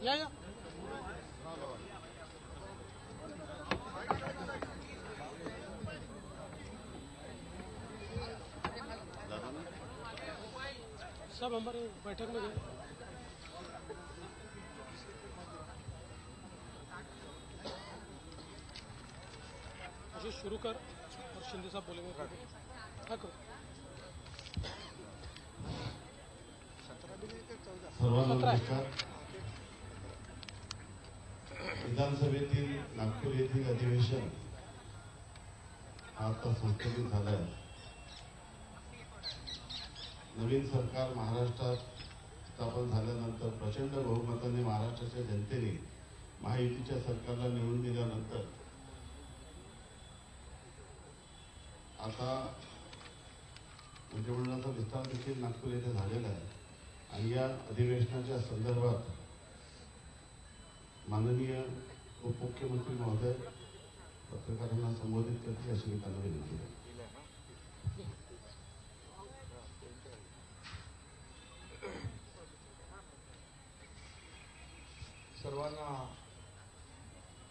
या या सब हमारे बैठक में गए। आशीष शुरू कर और शिंदे साहब बोलेंगे। हाँ करो। सर्वांना नमस्कार। विधानसभेतील नागपूर येथील अधिवेशन आता संस्थगित झालं आहे। नवीन सरकार महाराष्ट्रात स्थापन झाल्यानंतर प्रचंड बहुमताने महाराष्ट्राच्या जनतेने महायुतीच्या सरकारला निवडून दिल्यानंतर आता मंत्रिमंडळाचा विस्तार देखील नागपूर येथे झालेला आहे आणि या अधिवेशनाच्या संदर्भात माननीय उपमुख्यमंत्री महोदय पत्रकारांना संबोधित करतील अशी मी त्यांना विनंती करतो। सर्वांना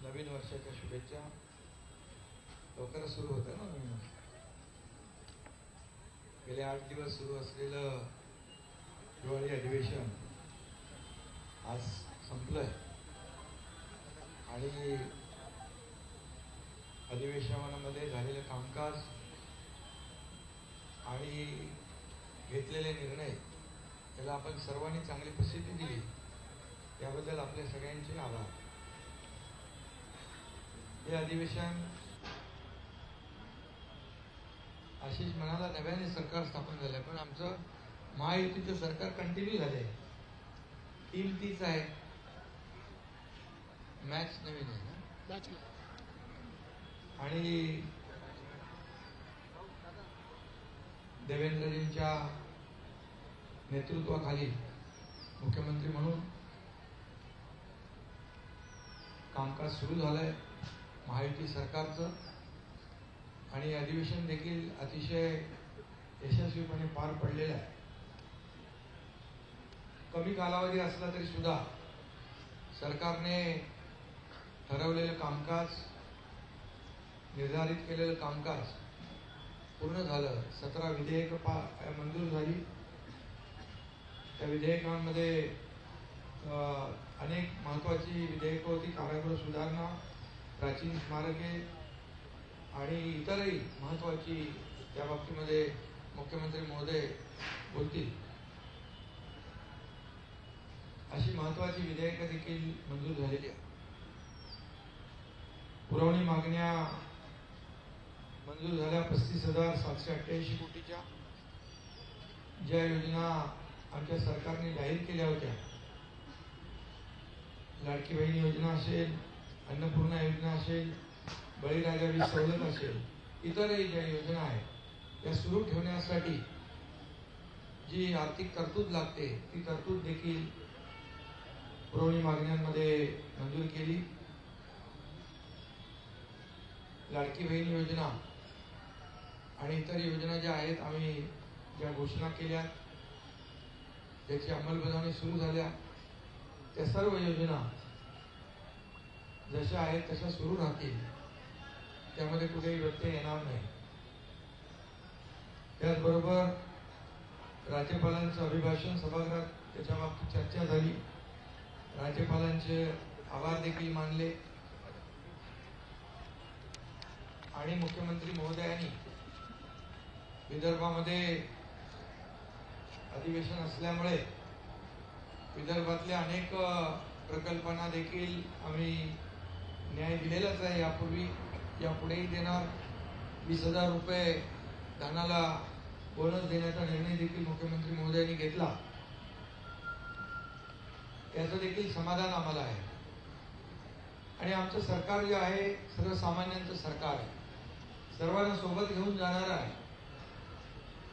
नवीन वर्षाच्या शुभेच्छा। लवकरच सुरू होतं ना नवीन वर्ष। गेले 8 दिवस सुरू असलेलं हिवाळी अधिवेशन आज संपलंय आणि अधिवेशनामध्ये झालेलं कामकाज आणि घेतलेले निर्णय त्याला आपण सर्वांनी चांगली प्रसिद्धी दिली, याबद्दल आपल्या सगळ्यांचे आभार। हे अधिवेशन आशिष म्हणाला नव्याने सरकार स्थापन झालंय, पण आमचं महायुतीचं सरकार कंटिन्यू झालंय। टीम तीच आहे, मॅच नवीन आहे ना। आणि देवेंद्रजींच्या नेतृत्वाखाली मुख्यमंत्री म्हणून कामकाज सुरू झालंय महायुती सरकारचं आणि अधिवेशन देखील अतिशय यशस्वीपणे पार पडलेलं आहे। कमी कालावधी असला तरी सुद्धा सरकारने ठरवलेलं कामकाज, निर्धारित केलेलं कामकाज पूर्ण झालं। 17 विधेयकं मंजूर झाली। त्या विधेयकांमध्ये अनेक महत्त्वाची विधेयकं होती। कारागृह सुधारणा, प्राचीन स्मारके आणि इतरही महत्त्वाची त्या बाबतीमध्ये मुख्यमंत्री महोदय बोलतील अशी महत्त्वाची विधेयकं देखील मंजूर झालेली आहेत। पुरवणी मागण्या मंजूर झाल्या 35,788 कोटीच्या। ज्या योजना आमच्या सरकारने जाहीर केल्या होत्या, लाडकी बहीण योजना असेल, अन्नपूर्णा योजना असेल, बळीराजा वीज सवलत असेल, इतरही ज्या योजना आहेत त्या सुरू ठेवण्यासाठी जी आर्थिक तरतूद लागते ती तरतूद देखील पुरवणी मागण्यांमध्ये मंजूर केली। लाडकी बहीण योजना आणि इतर योजना ज्या आहेत, आम्ही ज्या घोषणा केल्या त्याची अंमलबजावणी सुरू झाल्या, त्या सर्व योजना जशा आहेत तशा सुरू राहतील, त्यामध्ये कुठेही व्यत्यय येणार नाही। त्याचबरोबर राज्यपालांचं अभिभाषण सभागृहात त्याच्या बाबतीत चर्चा झाली। राज्यपालांचे आभार देखील मानले आणि मुख्यमंत्री महोदयांनी विदर्भामध्ये अधिवेशन असल्यामुळे विदर्भातल्या अनेक प्रकल्पांना देखील आम्ही न्याय दिलेलाच आहे। यापूर्वी यापुढेही देणार। 20,000 रुपये धानाला बोनस देण्याचा निर्णय देखील मुख्यमंत्री महोदयांनी घेतला, त्याचं देखील समाधान आम्हाला आहे। आणि आमचं सरकार जे आहे सर्वसामान्यांचं सरकार आहे, सर्वांना सोबत घेऊन जाणार आहे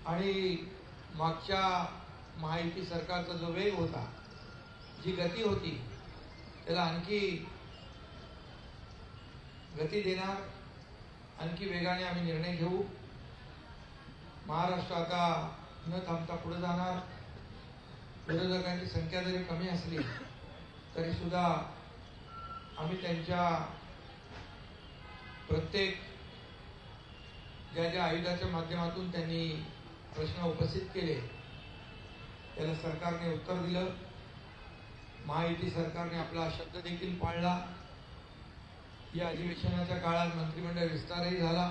आणि मागच्या महायुती सरकारचा जो वेग होता, जी गती होती, त्याला आणखी गती देणार, आणखी वेगाने आम्ही निर्णय घेऊ। महाराष्ट्र आता न थांबता पुढे जाणार। विरोधकांची संख्या जरी कमी असली तरी सुद्धा आम्ही त्यांच्या प्रत्येक ज्या आयुधाच्या माध्यमातून त्यांनी प्रश्न उपस्थित केले त्याला सरकारने उत्तर दिलं. महायुती सरकारने आपला शब्द देखील पाळला. या अधिवेशनाच्या काळात मंत्रिमंडळ विस्तारही झाला.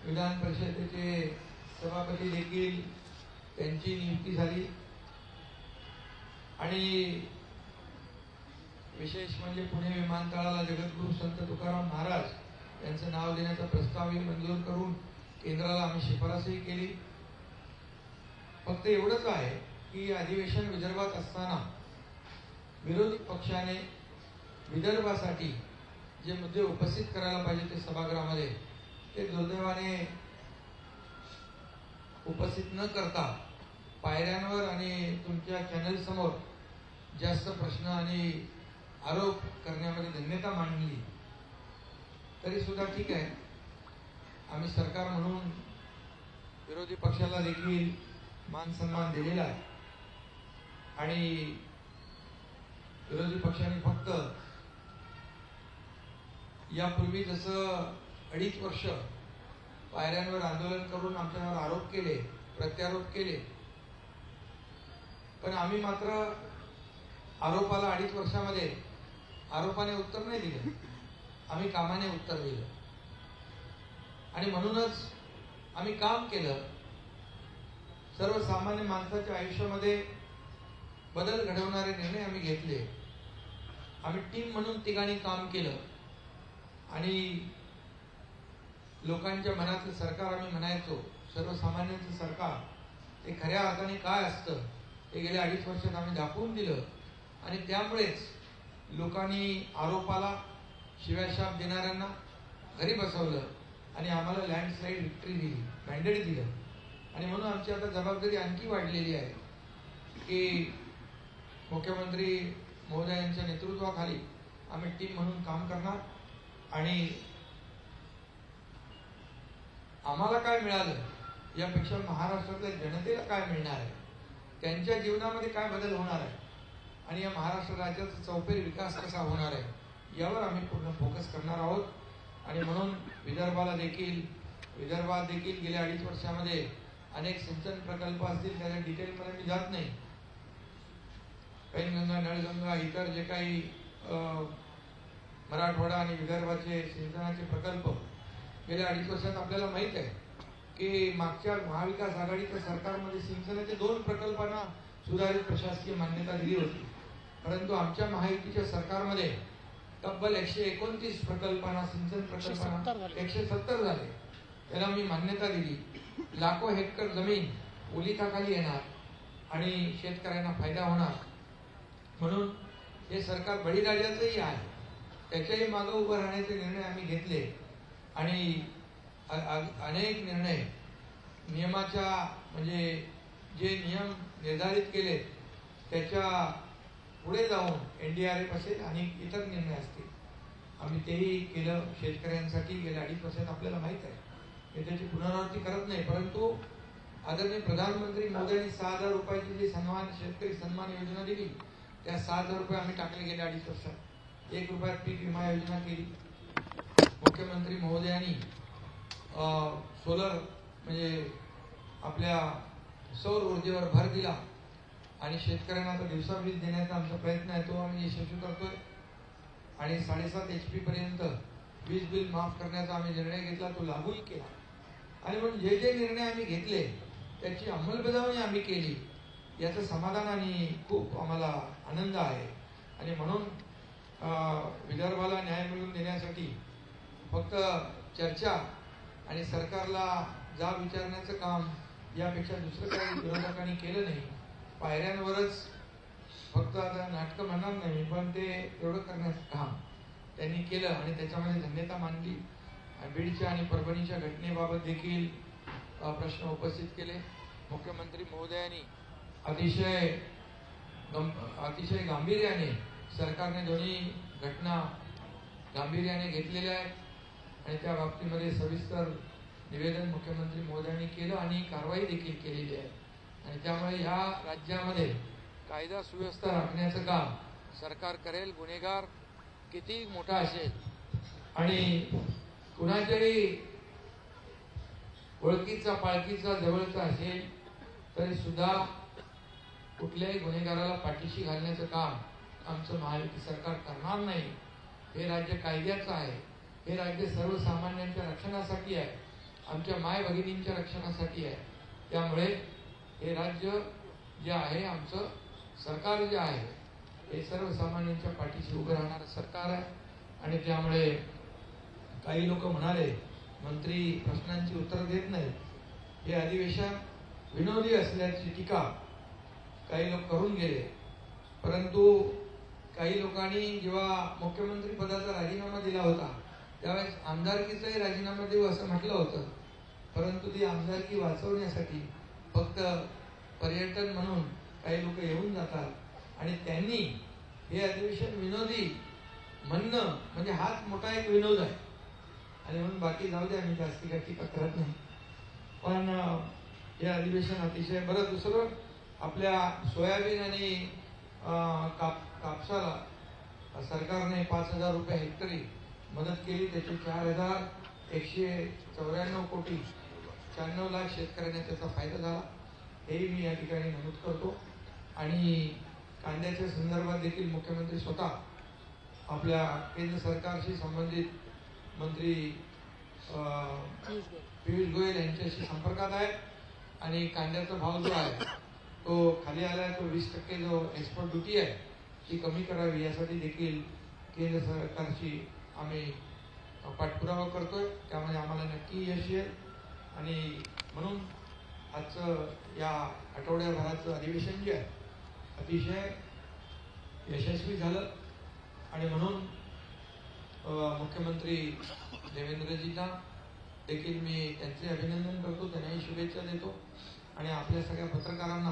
विधान परिषदेचे सभापती देखील त्यांची नियुक्ती झाली आणि विशेष म्हणजे पुणे विमानतळाला जगद्गुरू संत तुकाराम महाराज यांचं नाव देण्याचा प्रस्तावही मंजूर करून केंद्राला आम्ही शिफारसही केली. फक्त एवढंच आहे की अधिवेशन विदर्भात असताना विरोधी पक्षाने विदर्भासाठी जे मुद्दे उपस्थित करायला पाहिजे ते सभागृहामध्ये ते दुर्दैवाने उपस्थित न करता पायऱ्यांवर आणि तुमच्या चॅनल समोर जास्त प्रश्न आणि आरोप करण्यामध्ये धन्यता मांडली. तरी सुद्धा ठीक आहे, आम्ही सरकार म्हणून विरोधी पक्षाला देखील मान सन्मान दिलेला आहे आणि विरोधी पक्षाने फक्त यापूर्वी जसं 2.5 वर्ष पायऱ्यांवर आंदोलन करून आमच्यावर आरोप केले, प्रत्यारोप केले, पण आम्ही मात्र आरोपाला 2.5 वर्षामध्ये आरोपाने उत्तर नाही दिलं, आम्ही कामाने उत्तर दिलं आणि म्हणूनच आम्ही काम केलं. सर्वसामान्य माणसाच्या आयुष्यामध्ये बदल घडवणारे निर्णय आम्ही घेतले. आम्ही टीम म्हणून तिघांनी काम केलं आणि लोकांच्या मनातलं सरकार आम्ही म्हणायचो, सर्वसामान्यांचं सरकार ते खऱ्या अर्थाने काय असतं ते गेल्या 2.5 वर्षात आम्ही दाखवून दिलं आणि त्यामुळेच लोकांनी आरोपाला शिव्याशाप देणाऱ्यांना घरी बसवलं आणि आम्हाला लँडस्लाईड विक्ट्री दिली, मॅन्डेट दिलं. आणि म्हणून आमची आता जबाबदारी आणखी वाढलेली आहे की मुख्यमंत्री महोदयांच्या नेतृत्वाखाली आम्ही टीम म्हणून काम करणार आणि आम्हाला काय मिळालं यापेक्षा महाराष्ट्रातल्या जनतेला काय मिळणार आहे, त्यांच्या जीवनामध्ये काय बदल होणार आहे आणि या महाराष्ट्र राज्याचा चौफेर विकास कसा होणार आहे यावर आम्ही पूर्ण फोकस करणार आहोत. आणि म्हणून विदर्भात देखील गेल्या 2.5 वर्षामध्ये अनेक सिंचन प्रकल्प असतील, त्याच्या डिटेलमध्ये मी जात नाही. पैनगंगा, नळगंगा, इतर जे काही मराठवाडा आणि विदर्भाचे सिंचनाचे प्रकल्प गेल्या 2.5 वर्षात आपल्याला माहित आहे की मागच्या महाविकास आघाडीच्या सरकारमध्ये सिंचनाचे 2 प्रकल्पांना सुधारित प्रशासकीय मान्यता दिली होती, परंतु आमच्या महायुतीच्या सरकारमध्ये तब्बल 129 प्रकल्पांना, सिंचन प्रकल्पांना 170 झाले, त्याला मी मान्यता दिली. लाखो हेक्टर जमीन ओलिताखाली येणार आणि शेतकऱ्यांना फायदा होणार. म्हणून हे सरकार बळीराजाचंही आहे, त्याच्याही मागे उभं राहण्याचे निर्णय आम्ही घेतले आणि अनेक निर्णय नियमाच्या म्हणजे जे नियम निर्धारित केले त्याच्या पुढे जाऊन NDRF असेल आणि इतर निर्णय असतील आम्ही तेही केलं शेतकऱ्यांसाठी. गेल्या 2.5 वर्षात आपल्याला माहित आहे, मी त्याची पुनरावृत्ती करत नाही, परंतु आदरणीय प्रधानमंत्री मोदींनी 6,000 रुपयाची जी शेतकरी सन्मान योजना दिली त्या 6,000 रुपये आम्ही टाकले गेल्या 2.5 वर्षात. 1 रुपयात पीक विमा योजना केली. मुख्यमंत्री महोदयांनी सोलर म्हणजे आपल्या सौर ऊर्जेवर भर दिला आणि शेतकऱ्यांना आता दिवसा वीज देण्याचा आमचा प्रयत्न आहे, तो आम्ही यशस्वी करतोय आणि 7.5 HP पर्यंत वीज बिल माफ करण्याचा आम्ही निर्णय घेतला, तो लागूही केला. आणि म्हणून जे जे निर्णय आम्ही घेतले त्याची अंमलबजावणी आम्ही केली, याचं समाधान आणि खूप आम्हाला आनंद आहे. आणि म्हणून विदर्भाला न्याय मिळवून देण्यासाठी फक्त चर्चा आणि सरकारला जाब विचारण्याचं काम यापेक्षा दुसरं काही विरोधकांनी केलं नाही. पायऱ्यांवरच फक्त आता नाटकं म्हणणार नाही, पण ते एवढं करण्याचं काम त्यांनी केलं आणि त्याच्यामध्ये धन्यता मानली. बीडच्या आणि परभणीच्या घटनेबाबत देखील प्रश्न उपस्थित केले. मुख्यमंत्री महोदयांनी अतिशय गांभीर्याने सरकारने दोन्ही घटना गांभीर्याने घेतलेल्या आहेत आणि त्या बाबतीमध्ये सविस्तर निवेदन मुख्यमंत्री महोदयांनी केलं आणि कारवाई देखील केलेली आहे. आणि त्यामुळे या राज्यामध्ये कायदा सुव्यवस्था राखण्याचं काम सरकार करेल. गुन्हेगार किती मोठा असेल आणि कुणाच्याही ओळखीचा पाळखीचा जवळचा असेल तरी सुद्धा कुठल्याही गुन्हेगाराला पाठीशी घालण्याचं काम आमचं महायुती सरकार करणार नाही. हे राज्य कायद्याचं आहे. हे राज्य सर्वसामान्यांच्या रक्षणासाठी आहे. आमच्या माय भगिनींच्या रक्षणासाठी आहे. त्यामुळे हे राज्य जे आहे, आमचं सरकार जे आहे, हे सर्वसामान्यांच्या पाठीशी उभं राहणारं सरकार आहे. आणि त्यामुळे काही लोक म्हणाले मंत्री प्रश्नांची उत्तर देत नाही. हे अधिवेशन विनोदी असल्याची टीका काही लोक करून गेले. परंतु काही लोकांनी जेव्हा मुख्यमंत्री पदाचा राजीनामा दिला होता त्यावेळेस आमदारकीचाही राजीनामा देऊ असं म्हटलं होतं. परंतु ती आमदारकी वाचवण्यासाठी फक्त पर्यटन म्हणून काही लोक येऊन जातात आणि त्यांनी हे अधिवेशन विनोदी म्हणणं म्हणजे हाच मोठा एक विनोद आहे. आणि म्हणून बाकी जाऊ द्या, मी जास्ती काही टीका करत नाही. पण हे अधिवेशन अतिशय बरं. दुसरं, आपल्या सोयाबीन आणि कापसाला सरकारने 5,000 रुपये हेक्टरी मदत केली. त्याची 4,194 कोटी 96 लाख शेतकऱ्यांना त्याचा फायदा झाला. हेही मी या ठिकाणी नमूद करतो. आणि कांद्याच्या संदर्भात देखील मुख्यमंत्री स्वतः आपल्या केंद्र सरकारशी संबंधित मंत्री पियुष गोयल यांच्याशी संपर्कात आहे. आणि कांद्याचा भाव जो आहे तो खाली आला आहे. तो 20% जो एक्सपोर्ट ड्युटी आहे ती कमी करावी यासाठी देखील केंद्र सरकारशी आम्ही पाठपुरावा करतोय. त्यामुळे आम्हाला नक्की यश येईल. आणि म्हणून आजचं या आठवड्याभराचं अधिवेशन जे आहे अतिशय यशस्वी झालं. आणि म्हणून मुख्यमंत्री देवेंद्रजींना देखील मी त्यांचे अभिनंदन करतो. त्यांनाही शुभेच्छा देतो. आणि आपल्या सगळ्या पत्रकारांना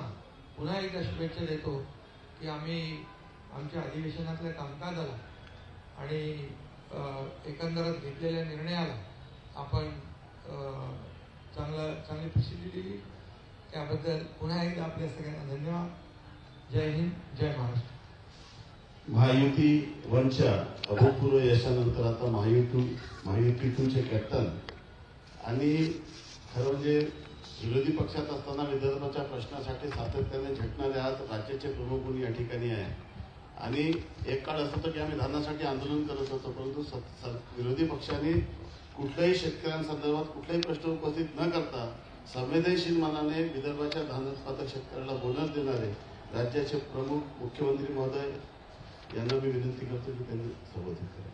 पुन्हा एकदा शुभेच्छा देतो की आम्ही आमच्या अधिवेशनातल्या कामकाजाला आणि एकंदरच घेतलेल्या निर्णयाला आपण चांगली प्रसिद्धी दिली. त्याबद्दल पुन्हा एकदा आपल्या सगळ्यांना धन्यवाद. जय हिंद, जय महाराष्ट्र. महायुती 1च्या अभूतपूर्व यशानंतर आता महायुती 2चे कॅप्टन आणि खरं म्हणजे विरोधी पक्षात असताना विदर्भाच्या प्रश्नासाठी सातत्याने झटणारे आज राज्याचे प्रमुख म्हणून या ठिकाणी आहे. आणि एक काळ असं होतं की आम्ही धानासाठी आंदोलन करत होतो, परंतु विरोधी पक्षांनी कुठल्याही शेतकऱ्यांसंदर्भात कुठलाही प्रश्न उपस्थित न करता संवेदनशील मनाने विदर्भाच्या धान उत्पादक शेतकऱ्याला बोनस देणारे राज्याचे प्रमुख मुख्यमंत्री महोदय यांना मी विनंती करतो की त्यांनी संबोधित करा.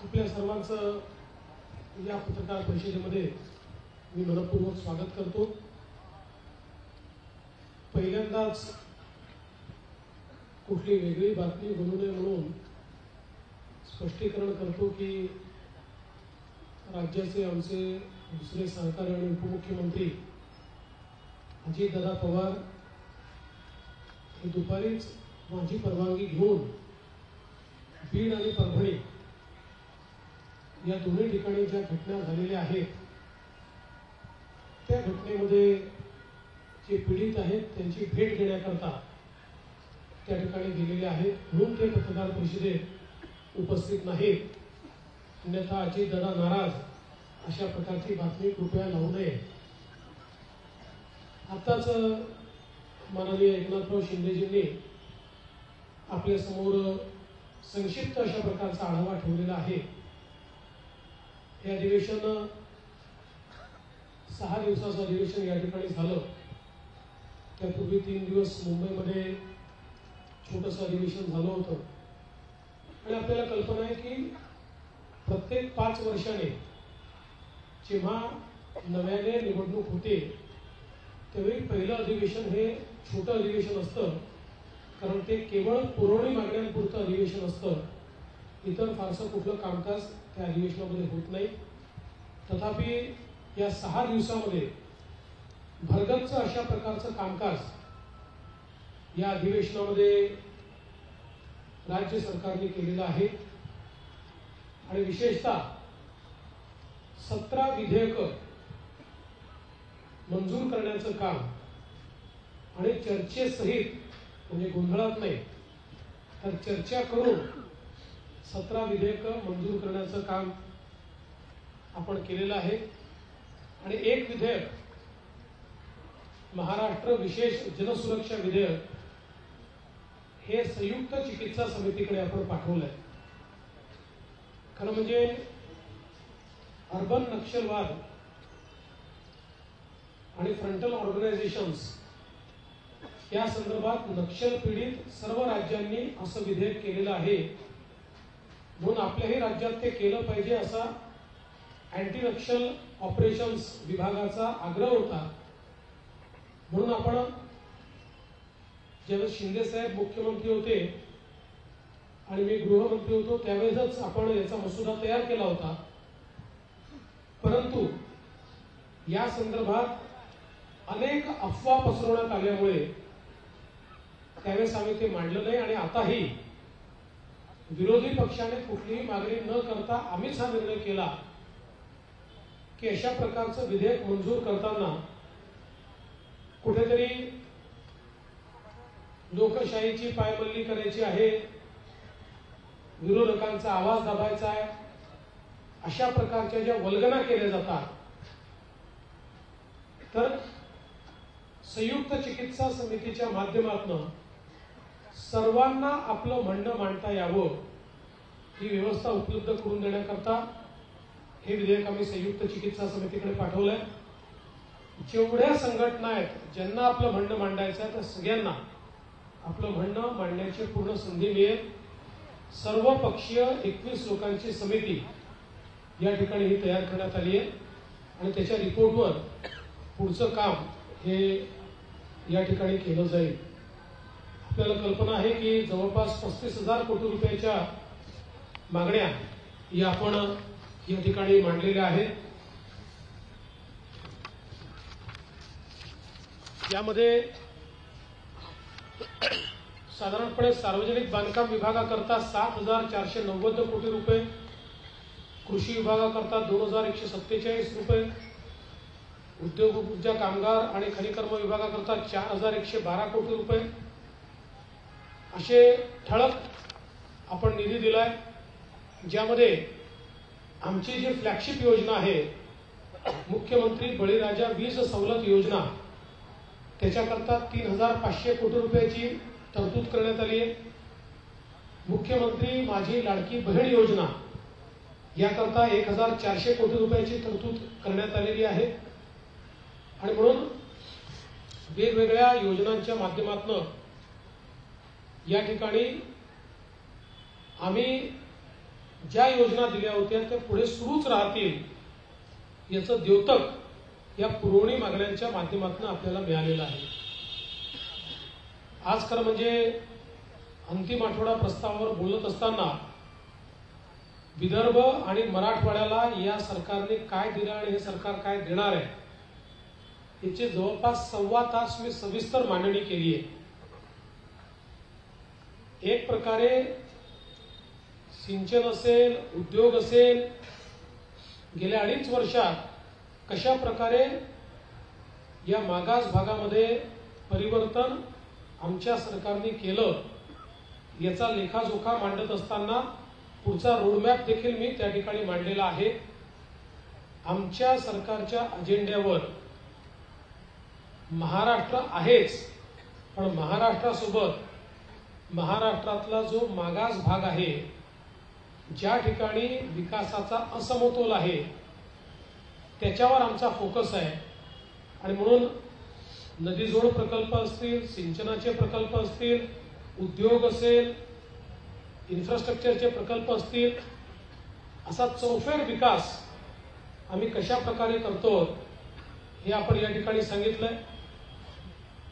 आपल्या सर्वांचं या पत्रकार परिषदेमध्ये मी मनपूर्वक स्वागत करतो. पहिल्यांदाच कुठली वेगळी बातमी बनू नये म्हणून स्पष्टीकरण करतो की राज्याचे आमचे दुसरे सहकारी आणि उपमुख्यमंत्री अजितदादा पवार हे दुपारीच माझी परवानगी घेऊन बीड आणि परभणी या दोन्ही ठिकाणी ज्या घटना झालेल्या आहेत त्या घटनेमध्ये जे पीडित आहेत त्यांची भेट घेण्याकरता त्या ठिकाणी गेलेले आहेत. म्हणून ते पत्रकार परिषदेत उपस्थित नाहीत. अन्यथा अजितदादा नाराज अशा प्रकारची बातमी कृपया लावू नये. आताच माननीय एकनाथराव शिंदेजींनी आपल्या समोर संक्षिप्त अशा प्रकारचा आढावा ठेवलेला आहे. हे अधिवेशन 6 दिवसाचं अधिवेशन या ठिकाणी झालं. त्यापूर्वी 3 दिवस मुंबईमध्ये छोटंसं अधिवेशन झालं होतं. आणि आपल्याला कल्पना आहे की प्रत्येक 5 वर्षाने जेव्हा नव्याने निवडणूक होते त्यावेळी पहिलं अधिवेशन हे छोटं अधिवेशन असतं, कारण ते केवळ पुरवणी मागण्यांपुरतं अधिवेशन असतं. इतर फारसं कुठलं कामकाज त्या अधिवेशनामध्ये होत नाही. तथापि या 6 दिवसामध्ये भरगच्च अशा प्रकारचं कामकाज या अधिवेशनामध्ये राज्य सरकारने केलेलं आहे. आणि विशेषतः 17 विधेयकं मंजूर करण्याचं काम आणि चर्चेसहित म्हणजे गोंधळात नाही तर चर्चा करून 17 विधेयकं मंजूर करण्याचं काम आपण केलेलं आहे आणि एक विधेयक महाराष्ट्र विशेष जनसुरक्षा विधेयक हे संयुक्त चिकित्सा समितीकडे आपण पाठवलंय. खरं म्हणजे अर्बन नक्षलवाद आणि फ्रंटल ऑर्गनायझेशन्स या संदर्भात नक्षल पीडित सर्व राज्यांनी असं विधेयक केलेलं आहे म्हणून आपल्याही राज्यात ते केलं पाहिजे असा अँटी नक्षल ऑपरेशन्स विभागाचा आग्रह होता. म्हणून आपण ज्यावेळेस शिंदे साहेब मुख्यमंत्री होते आणि मी गृहमंत्री होतो त्यावेळेसच आपण याचा मसुदा तयार केला होता. परंतु या संदर्भात अनेक अफवा पसरवण्यात आल्यामुळे त्यावेळेस आम्ही ते मांडलं नाही आणि आताही विरोधी पक्षाने कुठलीही मागणी न करता आम्हीच हा निर्णय केला की अशा प्रकारचं विधेयक मंजूर करताना कुठेतरी लोकशाहीची पायमल्ली करायची आहे, विरोधकांचा आवाज दाबायचा आहे, अशा प्रकारच्या ज्या वल्गना केल्या जातात तर संयुक्त चिकित्सा समितीच्या माध्यमातून सर्वांना आपलं म्हणणं मांडता यावं ही व्यवस्था उपलब्ध करून देण्याकरता हे विधेयक आम्ही संयुक्त चिकित्सा समितीकडे पाठवलंय. जेवढ्या संघटना आहेत ज्यांना आपलं म्हणणं मांडायचं आहे त्या सगळ्यांना आपलं म्हणणं मांडण्याची पूर्ण संधी मिळेल. सर्व पक्षीय 21 लोकांची समिती या ठिकाणी ही तयार करण्यात आली आहे आणि त्याच्या रिपोर्टवर पुढचं काम हे या ठिकाणी केलं जाईल. आपल्याला कल्पना आहे की जवळपास 35,000 कोटी रुपयाच्या मागण्या या आपण या ठिकाणी मांडलेल्या आहेत. यामध्ये साधारणपणे सार्वजनिक बांधकाम विभागाकरता 7,490 कोटी रुपये, कृषी विभागाकरता 2,147 रुपये, उद्योग ऊर्जा कामगार आणि खनिकर्म विभागाकरता 4,112 कोटी रुपये असे ठळक आपण निधी दिलाय. ज्यामध्ये आमची जी फ्लॅगशिप योजना आहे मुख्यमंत्री बळीराजा वीज सवलत योजना त्याच्याकरता 3,500 कोटी रुपयाची तरतूद करण्यात आली आहे. मुख्यमंत्री माझी लाडकी बहीण योजना याकरता 1,400 कोटी रुपयाची तरतूद करण्यात आलेली आहे. आणि म्हणून वेगवेगळ्या योजनांच्या माध्यमातून या ठिकाणी आम्ही ज्या योजना दिल्या होत्या त्या पुढे सुरूच राहतील याचं द्योतक या पुरवणी मागण्यांच्या माध्यमातून आपल्याला मिळालेलं आहे. आज खरं म्हणजे अंतिम आठवडा प्रस्तावावर बोलत असताना विदर्भ आणि मराठवाड्याला या सरकारने काय दिलं आणि हे सरकार काय देणार आहे याची जवळपास 1.25 तास मी सविस्तर मांडणी केली आहे. एक प्रकारे सिंचन असेल, उद्योग असेल, गेल्या 2.5 वर्षात कशा प्रकारे या मागास भागामध्ये परिवर्तन आमच्या सरकारने केलं याचा लेखाजोखा मांडत असताना पुढचा रोडमॅप देखील मी त्या ठिकाणी मांडलेला आहे. आमच्या सरकारच्या अजेंड्यावर महाराष्ट्र आहेच, पण महाराष्ट्रासोबत महाराष्ट्रातला जो मागास भाग आहे, ज्या ठिकाणी विकासाचा असमतोल आहे त्याच्यावर आमचा फोकस आहे. आणि म्हणून नदीजोड प्रकल्प असतील, सिंचनाचे प्रकल्प असतील, उद्योग असेल, इन्फ्रास्ट्रक्चरचे प्रकल्प असतील, असा चौफेर विकास आम्ही कशा प्रकारे करतो हे आपण या ठिकाणी सांगितलंय.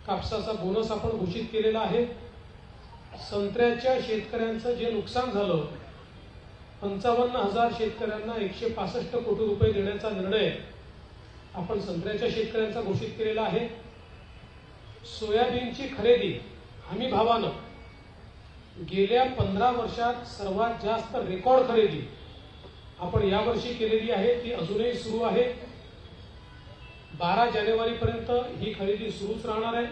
कापसाचा बोनस आपण घोषित केलेला आहे. संत्र्याच्या शेतकऱ्यांचं जे नुकसान झालं 55,000 शेतकऱ्यांना 165 कोटी रुपये देण्याचा निर्णय आपण संत्र्याच्या शेतकऱ्यांचा घोषित केलेला आहे. सोयाबीनची खरेदी हमी भावानं गेल्या 15 वर्षात सर्वात जास्त रेकॉर्ड खरेदी आपण यावर्षी केलेली आहे. ती अजूनही सुरू आहे. 12 जानेवारीपर्यंत ही खरेदी सुरूच राहणार आहे.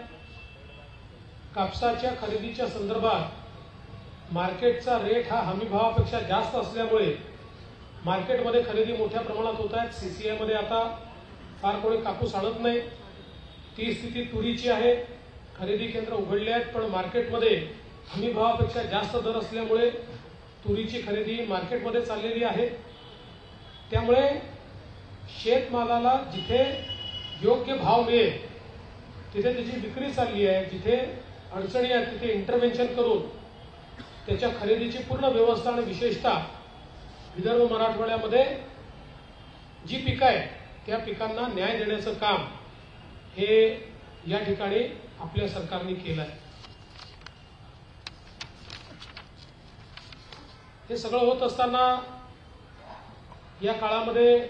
कापसाच्या खरेदीच्या संदर्भात मार्केटचा रेट हा हमीभावापेक्षा जास्त असल्यामुळे मार्केटमध्ये खरेदी मोठ्या प्रमाणात होत आहेत. CCI मध्ये आता फार कोणी कापूस आणत नाही. ती स्थिती तुरीची आहे. खरेदी केंद्र उघडले आहेत, पण मार्केटमध्ये हमीभावापेक्षा जास्त दर असल्यामुळे तुरीची खरेदी मार्केटमध्ये चाललेली आहे. त्यामुळे शेतमालाला जिथे योग्य भाव मिळेल तिथे त्याची विक्री चालली आहे. जिथे अडचणी आहेत तिथे इंटरव्हेन्शन करून त्याच्या खरेदीची पूर्ण व्यवस्था आणि विशेषतः विदर्भ मराठवाड्यामध्ये जी पिकं आहेत त्या पिकांना न्याय देण्याचं काम हे या ठिकाणी आपल्या सरकारने केलं आहे. हे सगळं होत असताना या काळामध्ये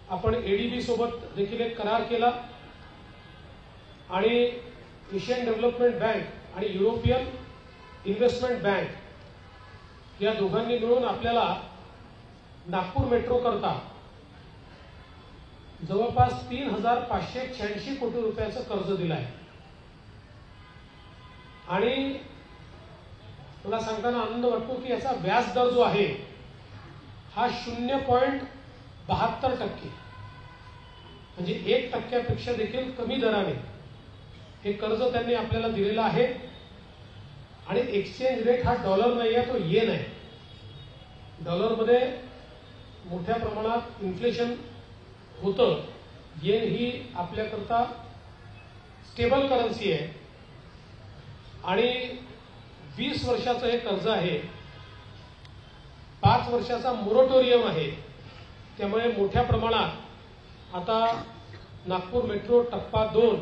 आपण ADB सोबत देखील एक करार केला आणि एशियन डेव्हलपमेंट बँक आणि युरोपियन इन्व्हेस्टमेंट बँक या दोघांनी मिळून आपल्याला नागपूर मेट्रो करता जवळपास 3,586 कोटी रुपयाचं कर्ज दिलं आहे. आणि मला सांगताना आनंद वाटतो की याचा व्याज दर जो आहे हा 0.72%, म्हणजे 1% देखील कमी दराने हे कर्ज त्यांनी आपल्याला दिलेलं आहे. आणि एक्सचेंज रेट हा डॉलर नाही आहे, तो येन आहे. डॉलरमध्ये मोठ्या प्रमाणात इन्फ्लेशन होतं. येन ही आपल्याकरता स्टेबल करन्सी आहे आणि 20 वर्षाचं हे कर्ज आहे. 5 वर्षाचा मोरटोरियम आहे. त्यामुळे मोठ्या प्रमाणात आता नागपूर मेट्रो टप्पा 2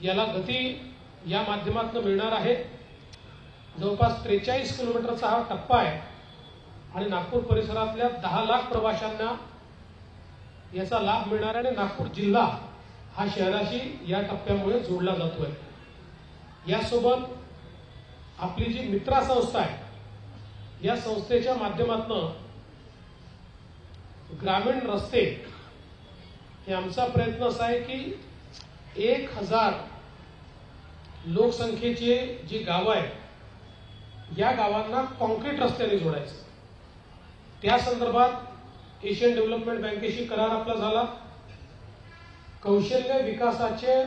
याला गती या माध्यमातून मिळणार आहे. जवळपास 43 किलोमीटरचा हा टप्पा आहे आणि नागपूर परिसरातल्या 10 लाख प्रवाशांना याचा लाभ मिळणार आहे. आणि नागपूर जिल्हा हा शहराशी या टप्प्यामुळे जोडला जातोय. यासोबत आपली जी मित्रा संस्था आहे या संस्थेच्या माध्यमातून ग्रामीण रस्ते हे आमचा प्रयत्न असा आहे की 1000 लोकसंख्येची जी गावं आहेत या गावांना कॉन्क्रीट रस्त्याने जोडायचं. त्या संदर्भात एशियन डेव्हलपमेंट बँकेशी करार आपला झाला. कौशल्य विकासाचे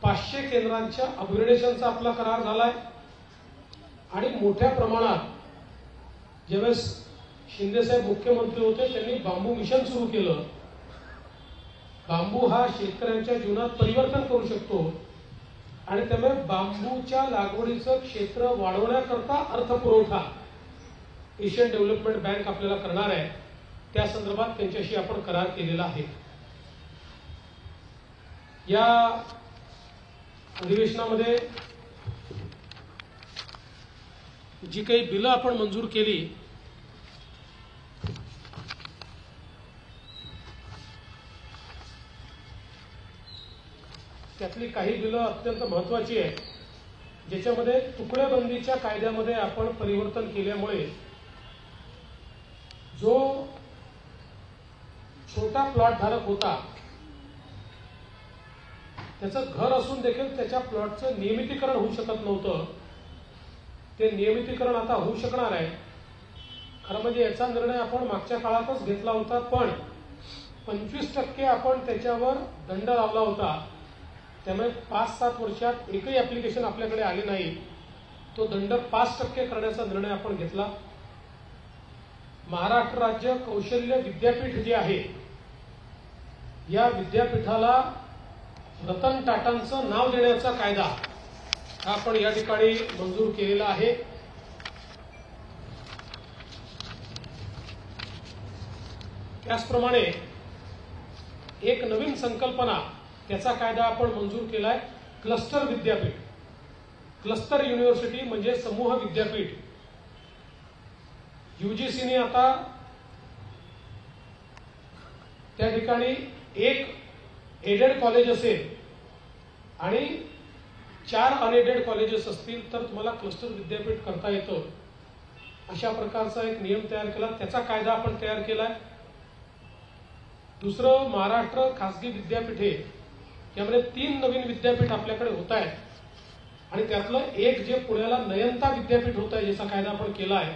500 केंद्रांच्या अपग्रेडेशनचा आपला करार झालाय. आणि मोठ्या प्रमाणात ज्यावेळेस शिंदेसाहेब मुख्यमंत्री होते त्यांनी बांबू मिशन सुरू केलं. बांबू हा शेतकऱ्यांच्या जीवनात परिवर्तन करू शकतो आणि त्यामुळे बांबूच्या लागवडीचं क्षेत्र वाढवण्याकरता अर्थपुरवठा एशियन डेव्हलपमेंट बँक आपल्याला करणार आहे. त्या संदर्भात त्यांच्याशी आपण करार केलेला आहे. या अधिवेशनामध्ये जी काही बिलं आपण मंजूर केली त्यातली काही बिलं अत्यंत महत्त्वाची आहे, ज्याच्यामध्ये तुकडेबंदीच्या कायद्यामध्ये आपण परिवर्तन केल्यामुळे जो छोटा प्लॉट धारक होता त्याचं घर असून देखील त्याच्या प्लॉटचं नियमितीकरण होऊ शकत नव्हतं, ते नियमितीकरण आता होऊ शकणार आहे. खरं म्हणजे याचा निर्णय आपण मागच्या काळातच घेतला होता, पण 25% आपण त्याच्यावर दंड लावला होता. त्यामुळे 5-7 वर्षात एकही ऍप्लिकेशन आपल्याकडे आले नाही. तो दंड 5% करण्याचा निर्णय आपण घेतला. महाराष्ट्र राज्य कौशल्य विद्यापीठ जे आहे या विद्यापीठाला रतन टाटांचं नाव देण्याचा कायदा हा आपण या ठिकाणी मंजूर केलेला आहे. त्याचप्रमाणे एक नवीन संकल्पना त्याचा कायदा आपण मंजूर केलाय, क्लस्टर विद्यापीठ. क्लस्टर युनिव्हर्सिटी म्हणजे समूह विद्यापीठ. UGCने आता त्या ठिकाणी एक एडेड कॉलेज असेल आणि 4 अनएडेड कॉलेजेस असतील तर तुम्हाला क्लस्टर विद्यापीठ करता येतं, अशा प्रकारचा एक नियम तयार केला. त्याचा कायदा आपण तयार केलाय. दुसरं, महाराष्ट्र खासगी विद्यापीठे यामध्ये 3 नवीन विद्यापीठ आपल्याकडे होत आहे आणि त्यातलं एक जे पुण्याला नयनता विद्यापीठ होत आहे, ज्याचा कायदा आपण केला आहे.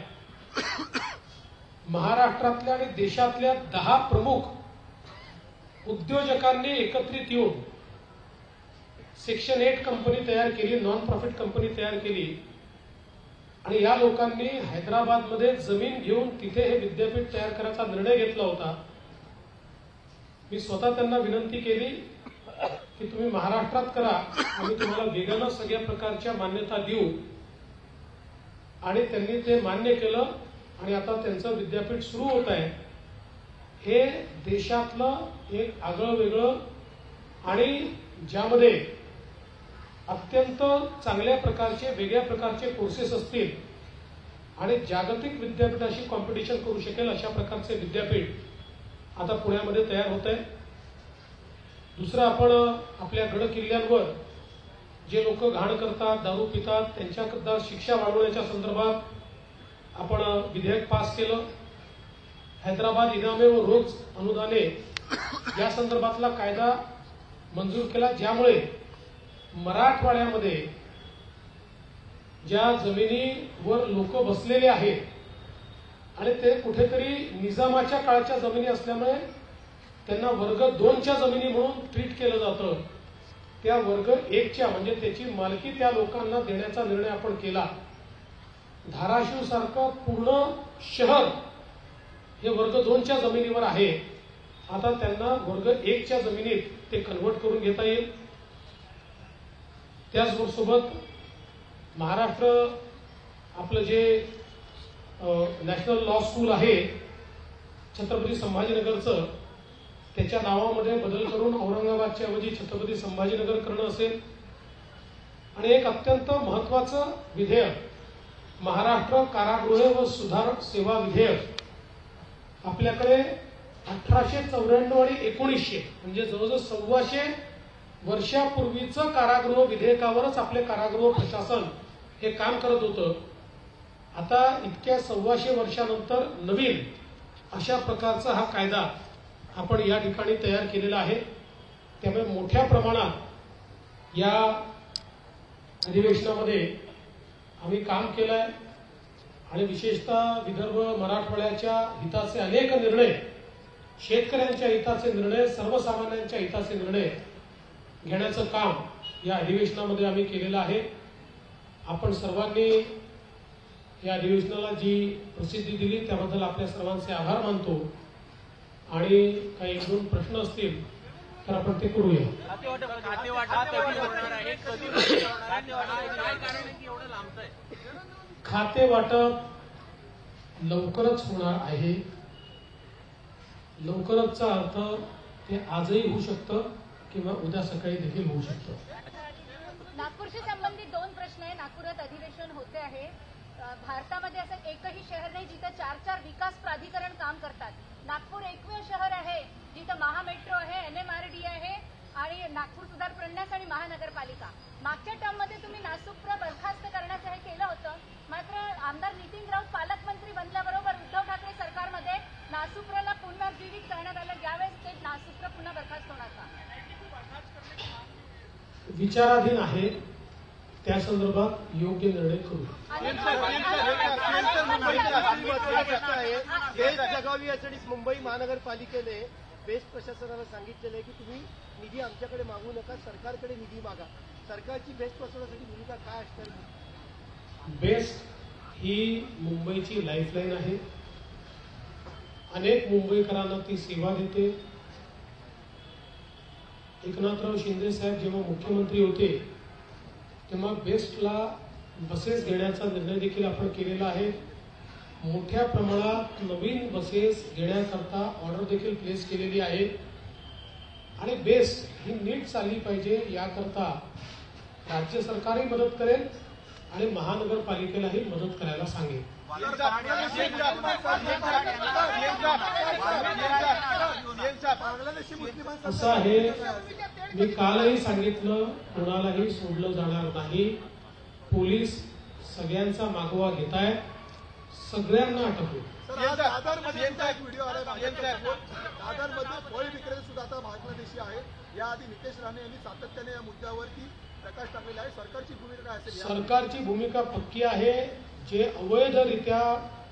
महाराष्ट्रातल्या आणि देशातल्या 10 प्रमुख उद्योजकांनी एकत्रित येऊन सेक्शन 8 कंपनी तयार केली, नॉन प्रॉफिट कंपनी तयार केली आणि या लोकांनी हैदराबादमध्ये जमीन घेऊन तिथे हे विद्यापीठ तयार करायचा निर्णय घेतला होता. मी स्वतः त्यांना विनंती केली की तुम्ही महाराष्ट्रात करा, आम्ही तुम्हाला वेगानं सगळ्या प्रकारच्या मान्यता देऊ आणि त्यांनी ते मान्य केलं आणि आता त्यांचं विद्यापीठ सुरू होत आहे. हे देशातलं एक आगळं वेगळं आणि ज्यामध्ये अत्यंत चांगल्या प्रकारचे वेगळ्या प्रकारचे कोर्सेस असतील आणि जागतिक विद्यापीठाशी कॉम्पिटिशन करू शकेल अशा प्रकारचे विद्यापीठ आता पुण्यामध्ये तयार होत आहे. दुसरं, आपण आपल्या गड किल्ल्यांवर जे लोक घाण करतात, दारू पितात, त्यांच्याकरता शिक्षा वाढवण्याच्या संदर्भात आपण विधेयक पास केलं. हैदराबाद इनामे व रोज अनुदाने या संदर्भातला कायदा मंजूर केला, ज्यामुळे मराठवाड्यामध्ये ज्या जमिनीवर लोक बसलेले आहेत आणि ते कुठेतरी निजामाच्या काळच्या जमिनी असल्यामुळे त्यांना वर्ग 2च्या जमिनी म्हणून ट्रीट केलं जातं, त्या वर्ग 1च्या म्हणजे त्याची मालकी त्या लोकांना देण्याचा निर्णय आपण केला. धाराशिव सारखं पूर्ण शहर हे वर्ग 2च्या जमिनीवर आहे, आता त्यांना वर्ग 1च्या जमिनीत ते कन्व्हर्ट करून घेता येईल. त्याचबरोबर महाराष्ट्र आपलं जे नॅशनल लॉ स्कूल आहे छत्रपती संभाजीनगरचं, त्याच्या नावामध्ये बदल करून औरंगाबादच्या ऐवजी छत्रपती संभाजीनगर करणं असेल. आणि एक अत्यंत महत्वाचं विधेयक महाराष्ट्र कारागृह व सुधार सेवा विधेयक, आपल्याकडे 1894 आणि 1900 म्हणजे जवळजवळ 1,400 वर्षापूर्वीचं कारागृह विधेयकावरच आपले कारागृह प्रशासन हे काम करत होतं. आता इतक्या 1,400 वर्षानंतर नवीन अशा प्रकारचा हा कायदा आपण या ठिकाणी तयार केलेला आहे. त्यामुळे मोठ्या प्रमाणात या अधिवेशनामध्ये आम्ही काम केलंय आणि विशेषतः विदर्भ मराठवाड्याच्या हिताचे अनेक निर्णय, शेतकऱ्यांच्या हिताचे निर्णय, सर्वसामान्यांच्या हिताचे निर्णय घेण्याचं काम या अधिवेशनामध्ये आम्ही केलेलं आहे. आपण सर्वांनी या अधिवेशनाला जी प्रसिद्धी दिली त्याबद्दल आपल्या सर्वांचे आभार मानतो आणि काही 1-2 प्रश्न असतील तर आपण ते करूया. खाते वाटप लवकरच होणार आहे. लवकरचचा अर्थ ते आजही होऊ शकतं किंवा उद्या सकाळी देखील होऊ शकतं. नागपूरशी संबंधित 2 प्रश्न आहे. नागपुरात अधिवेशन होते आहे. भारतामध्ये असं एकही शहर नाही जिथे 4-4 विकास प्राधिकरण काम करतात. नागपूर एकमेव शहर आहे जिथं महामेट्रो आहे, NMRD आहे आणि नागपूर सुधार प्रन्यास आणि महानगरपालिका. मागच्या टर्ममध्ये तुम्ही नासुप्र बरखास्त करण्याचं हे केलं होतं, मात्र आमदार नितीन राऊत पालकमंत्री बनल्याबरोबर उद्धव ठाकरे सरकारमध्ये नासुप्रला पुनर्जीवित करण्यात आलं. यावेळेस ते नासुप्र पुन्हा बरखास्त होणार का? विचाराधीन आहे, त्या संदर्भात योग्य निर्णय करू. जगावी यासाठी मुंबई महानगरपालिकेने बेस्ट प्रशासनाला सांगितलेलं आहे की तुम्ही निधी आमच्याकडे मागू नका, सरकारकडे निधी मागा. सरकारची बेस्ट प्रशासनासाठी भूमिका काय असणार? बेस्ट ही मुंबईची लाईफलाईन आहे. अनेक मुंबईकरांना ती सेवा देते. एकनाथराव शिंदे साहेब जेव्हा मुख्यमंत्री होते तेव्हा बेस्टला बसेस घेण्याचा निर्णय देखील आपण केलेला आहे. मोठ्या प्रमाणात नवीन बसेस घेण्याकरता ऑर्डर देखील प्लेस केलेली आहे आणि बेस्ट ही नीट चालली पाहिजे याकरता राज्य सरकारही मदत करेल आणि महानगरपालिकेलाही मदत करायला सांगेल. असं आहे, मी कालही सांगितलं, कोणालाही सोडलं जाणार नाही. पोलीस सगळ्यांचा मागोवा घेत आहेत, सगळ्यांना अटकू. दादरमध्ये एक व्हिडिओ आला, दादरमध्ये फळ विक्रेते सुद्धा आता बांगलादेशी आहेत. याआधी नितेश राणे यांनी सातत्याने या मुद्द्यावरती प्रकाश टाकलेला आहे. सरकारची भूमिका काय असेल? सरकारची भूमिका पक्की आहे. जे अवैधरित्या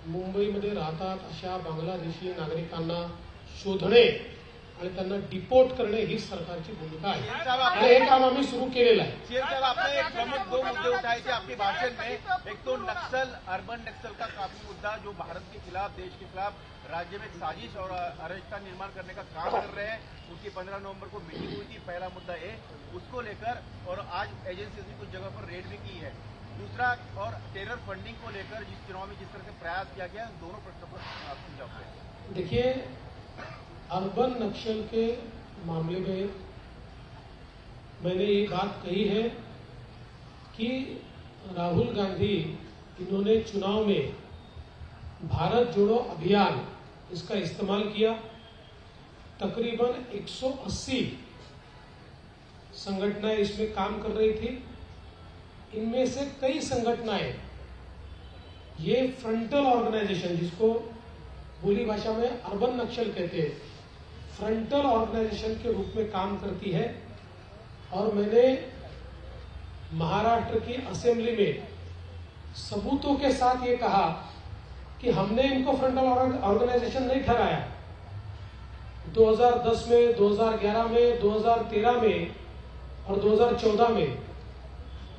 मुंबईमध्ये राहतात अशा बांगलादेशी नागरिकांना शोधणे आणि त्यांना डिपोर्ट करणे ही सरकारची भूमिका आहे आणि हे काम आम्ही सुरू केलेलं आहे. सीएम साहब, आपने एक प्रमुख 2 मुद्दे उठाए थे आपके भाषण में. एक तो नक्सल, अर्बन नक्सल का काफी मुद्दा जो भारत के खिलाफ, देश के खिलाफ राज्य में साजिश और अराजकता निर्माण करने का काम कर रहे हैं. उनकी 15 नवंबर को मीटिंग हुई थी. पहला मुद्दा है उसको लेकर, और आज एजेंसी ने कुछ जगह पर रेड भी की है. दूसरा, और टेरर फंडिंग को लेकर जिस चुनाव में जिस तरह से प्रयास किया गया, दोनों प्रश्नों पर आप समझाओ. देखिए, अर्बन नक्सल के मामले में मैंने ये बात कही है कि राहुल गांधी इन्होंने चुनाव में भारत जोड़ो अभियान इसका इस्तेमाल किया. तकरीबन 180 संगठनाएं इसमें काम कर रही थी. इनमें से कई संगठनाएं ये फ्रंटल ऑर्गेनाइजेशन, जिसको बोली भाषा में अर्बन नक्सल कहते हैं, फ्रंटल ऑर्गेनाइजेशन के रूप में काम करती है. और मैंने महाराष्ट्र की असेंबली में सबूतों के साथ ये कहा कि हमने इनको फ्रंटल ऑर्गेनाइजेशन नहीं ठहराया. 2010 में, 2011 में, 2013 में और 2014 में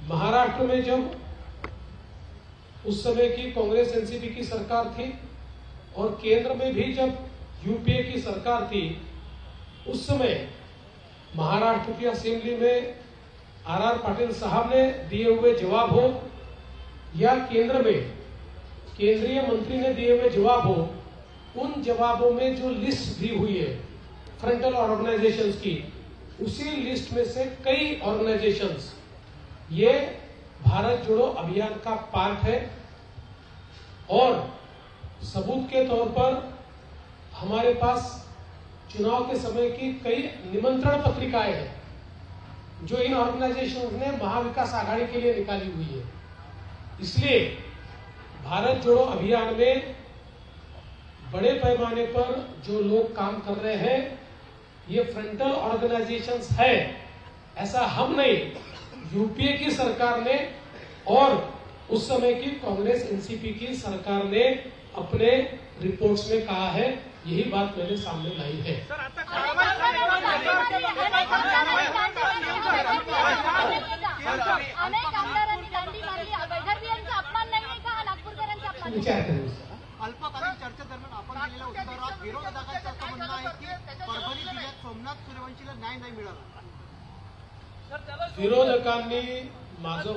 महाराष्ट्र में जब उस समय की कांग्रेस एनसीपी की सरकार थी और केंद्र में भी जब यूपीए की सरकार थी, उस समय महाराष्ट्र की असेंबली में आर पाटिल साहब ने दिए हुए जवाब हो या केंद्र में केंद्रीय मंत्री ने दिए हुए जवाब हो, उन जवाबों में जो लिस्ट दी हुई है फ्रंटल ऑर्गेनाइजेशंस की, उसी लिस्ट में से कई ऑर्गेनाइजेशंस ये भारत जोड़ो अभियान का पार्ट है. और सबूत के तौर पर हमारे पास चुनाव के समय की कई निमंत्रण पत्रिकाएं हैं जो इन ऑर्गेनाइजेशन ने महाविकास आघाड़ी के लिए निकाली हुई है. इसलिए भारत जोड़ो अभियान में बड़े पैमाने पर जो लोग काम कर रहे हैं ये फ्रंटल ऑर्गेनाइजेशंस है. ऐसा हम नहीं, यूपीए की सरकार ने और उस समय की कांग्रेस एनसीपी की सरकार ने अपने रिपोर्ट्स में कहा है. यही बात मैंने सामने लाई है. अनेक आमदारांनी दांडी मारली. वैदर्भियांचा अपमान नाही का? नागपूरकरांचा अपमान. विचार करें. अल्पकालीन चर्चेदरम्यान आपण दिलेल्या उत्तरात विरोधकांचं असं म्हणणं आहे की परभणी जिल्ह्यात सोमनाथ सूर्यवंशीला न्याय नाही मिळाला. विरोधकांनी माझं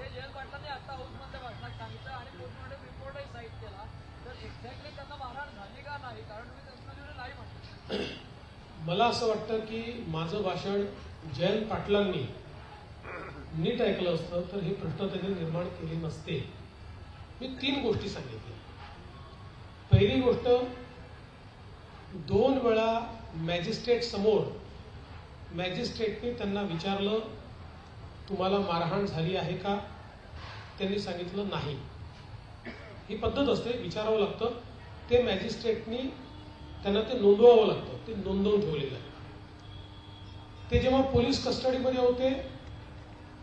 जयंत पाटलांनी आता हाऊसमध्ये भाषणात सांगितलं आणि पोस्टमॉर्टम रिपोर्टही साईट केला. तर एक्झॅक्टली त्यांना मारहाण झाली का नाही? कारण तुम्ही त्यांना नाही म्हणतो. मला असं वाटतं की माझं भाषण जयंत पाटलांनी नीट ऐकलं असतं तर हे प्रश्न त्यांनी निर्माण केले नसते. मी 3 गोष्टी सांगितल्या. पहिली गोष्ट, 2 वेळा मॅजिस्ट्रेट समोर मॅजिस्ट्रेटने त्यांना विचारलं तुम्हाला मारहाण झाली आहे का? त्यांनी सांगितलं नाही. ही पद्धत असते, विचारावं लागतं. ते मॅजिस्ट्रेटनी त्यांना ते नोंदवावं लागतं. ते नोंदवून ठेवलेलं आहे. ते जेव्हा पोलीस कस्टडीमध्ये होते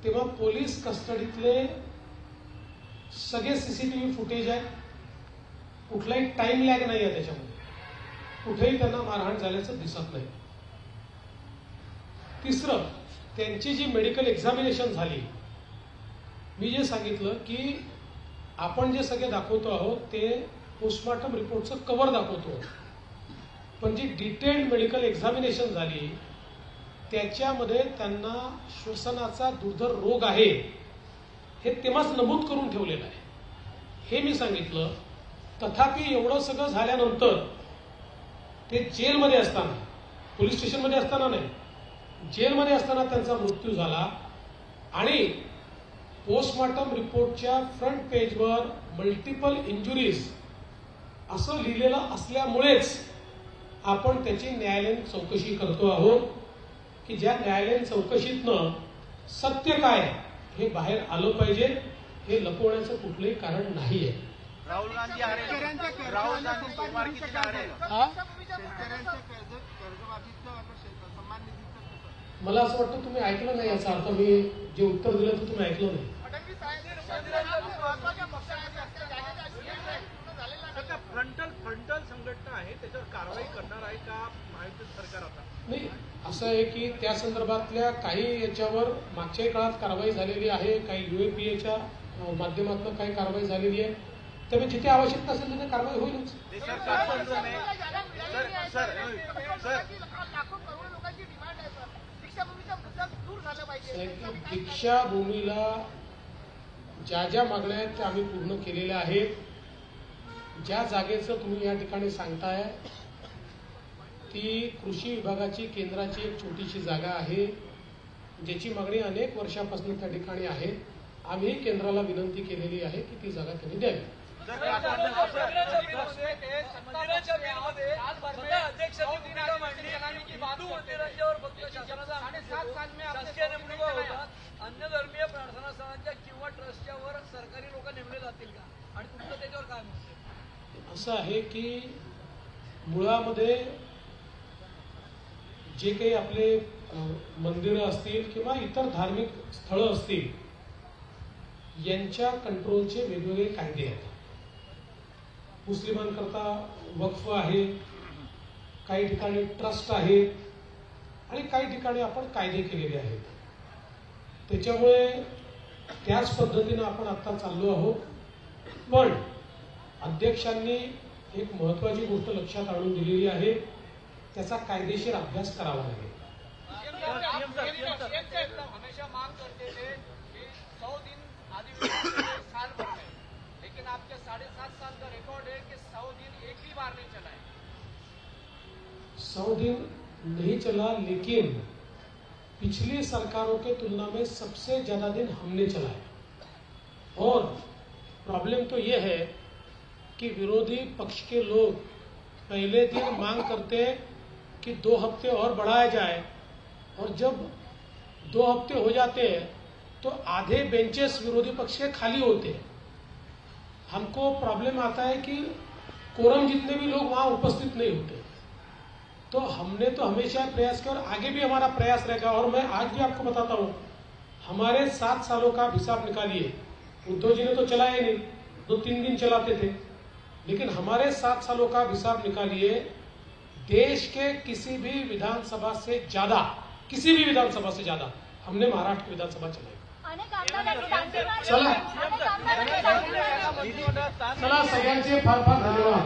तेव्हा पोलीस कस्टडीतले सगळे सीसीटीव्ही फुटेज आहे. कुठलाही टाइम लॅग नाही आहे त्याच्यामध्ये. कुठेही त्यांना मारहाण झाल्याचं दिसत नाही. तिसरं, त्यांची जी मेडिकल एक्झामिनेशन झाली, मी जे सांगितलं की आपण जे सगळे दाखवतो आहोत ते पोस्टमॉर्टम रिपोर्टचं कव्हर दाखवतो, पण जी डिटेल्ड मेडिकल एक्झामिनेशन झाली त्याच्यामध्ये त्यांना श्वसनाचा दुर्धर रोग आहे हे तेव्हाच नमूद करून ठेवलेलं आहे. हे मी सांगितलं. तथापि एवढं सगळं झाल्यानंतर ते जेलमध्ये असताना, पोलीस स्टेशनमध्ये असताना नाही, जेलमध्ये असताना त्यांचा मृत्यू झाला आणि पोस्टमॉर्टम रिपोर्टच्या फ्रंट पेजवर मल्टिपल इंजुरीज असं लिहिलेलं असल्यामुळेच आपण त्याची न्यायालयीन चौकशी करतो आहोत की ज्या न्यायालयीन चौकशीतनं सत्य काय हे बाहेर आलं पाहिजे. हे लपवण्याचं कुठलंही कारण नाहीये. राहुल गांधी आ रहे हैं. राहुल गांधी सोमवार की आ रहे हैं. सन्मान निधीचं कसं? मला असं वाटतं तुम्ही ऐकलं नाही, याचा अर्थ मी जे उत्तर दिलं ते तुम्ही ऐकलं नाही. फ्रंटल संघटना आहे त्याच्यावर कारवाई करणार आहे का महायुती सरकार आता? नाही, असं आहे की त्या संदर्भातल्या काही याच्यावर मागच्याही काळात कारवाई झालेली आहे, काही UAPAच्या माध्यमातून काही कारवाई झालेली आहे. त्यामुळे जिथे आवश्यकता असेल तिथे कारवाई होईलच. दीक्षाभूमीला ज्या ज्या मागण्या आहेत त्या आम्ही पूर्ण केलेल्या आहेत. ज्या जागेचं तुम्ही या ठिकाणी सांगताय ती कृषी विभागाची केंद्राची एक छोटीशी जागा आहे, ज्याची मागणी अनेक वर्षापासून त्या ठिकाणी आहे. आम्ही केंद्राला विनंती केलेली आहे की ती जागा त्यांनी द्यावी. अन्य धर्मीय प्रार्थना स्थळांच्या किंवा ट्रस्टच्या वर सरकारी लोक नेमले जातील का, आणि तुमचं त्याच्यावर काय मत? असं आहे की मुळामध्ये जे काही आपले मंदिरं असतील किंवा इतर धार्मिक स्थळं असतील यांच्या कंट्रोलचे वेगवेगळे कायदे आहेत. मुस्लिमांकरता वक्फ आहे, काही ठिकाणी ट्रस्ट आहे आणि काही ठिकाणी आपण कायदे केलेले आहेत. त्याच्यामुळे त्याच पद्धतीनं आपण आता चाललो आहोत. पण अध्यक्षांनी एक महत्वाची गोष्ट लक्षात आणून दिलेली आहे, त्याचा कायदेशीर अभ्यास करावा लागेल. हमेशा मांग करते थे कि 100 दिन अधिवेशन साल भर में, लेकिन आपके 7.5 साल का रिकॉर्ड है कि 100 दिन एक भी बार नहीं चला है. 100 दिन नहीं चला, लेकिन पिछली सरकारों के तुलना में सबसे ज्यादा दिन हमने चलाया. और प्रॉब्लम तो ये है कि विरोधी पक्ष के लोग पहले दिन मांग करते कि 2 हफ्ते और बढ़ाया जाए, और जब 2 हफ्ते हो जाते हैं तो आधे बेंचेस विरोधी पक्ष के खाली होते हैं. हमको प्रॉब्लम आता है कि कोरम जितने भी लोग वहां उपस्थित नहीं होते. तो हमने तो हमेशा प्रयास किया और आगे भी हमारा प्रयास रहेगा. और मैं आज भी आपको बताता हूं, हमारे 7 सालों का हिसाब निकालिए. उद्धव जी ने तो चलाया नहीं, 2-3 दिन चलाते थे, लेकिन हमारे 7 सालों का हिसाब निकालिए. देश के किसी भी विधानसभा से ज्यादा, किसी भी विधानसभा से ज्यादा हमने महाराष्ट्र विधानसभा चलाई. चला सगळ्यांचे फार फार धन्यवाद.